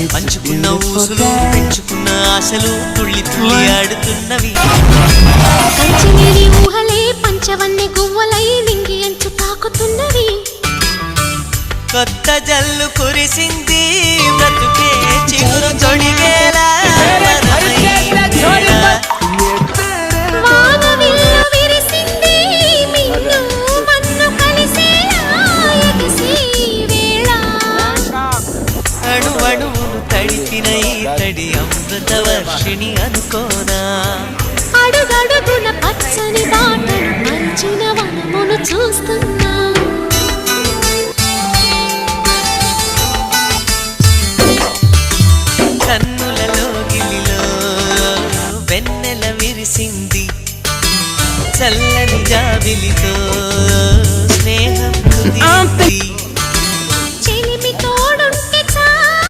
పంచుకున్న ఊసులు పెంచుకున్న ఆశలు తుళ్ళి తుళ్ళి ఆడుతున్నవి. కంచినీరి ఊహలే పంచవన్నె గువ్వలై నింగి ఎంచు తాకుతున్నవి. కొత్త జల్లు కురిసింది బ్రతుకే చిగురు తొడిగేలా. అణువణువును తడిపిన ఈతడి అమృత వర్షిణి అనుకోనా. అడుగడుగున పచ్చని బాటలు మంచిన వనమును చూస్తున్నా. కన్నులలో గిలిలో వెన్నెల విరిసింది చల్లని జాబిలితో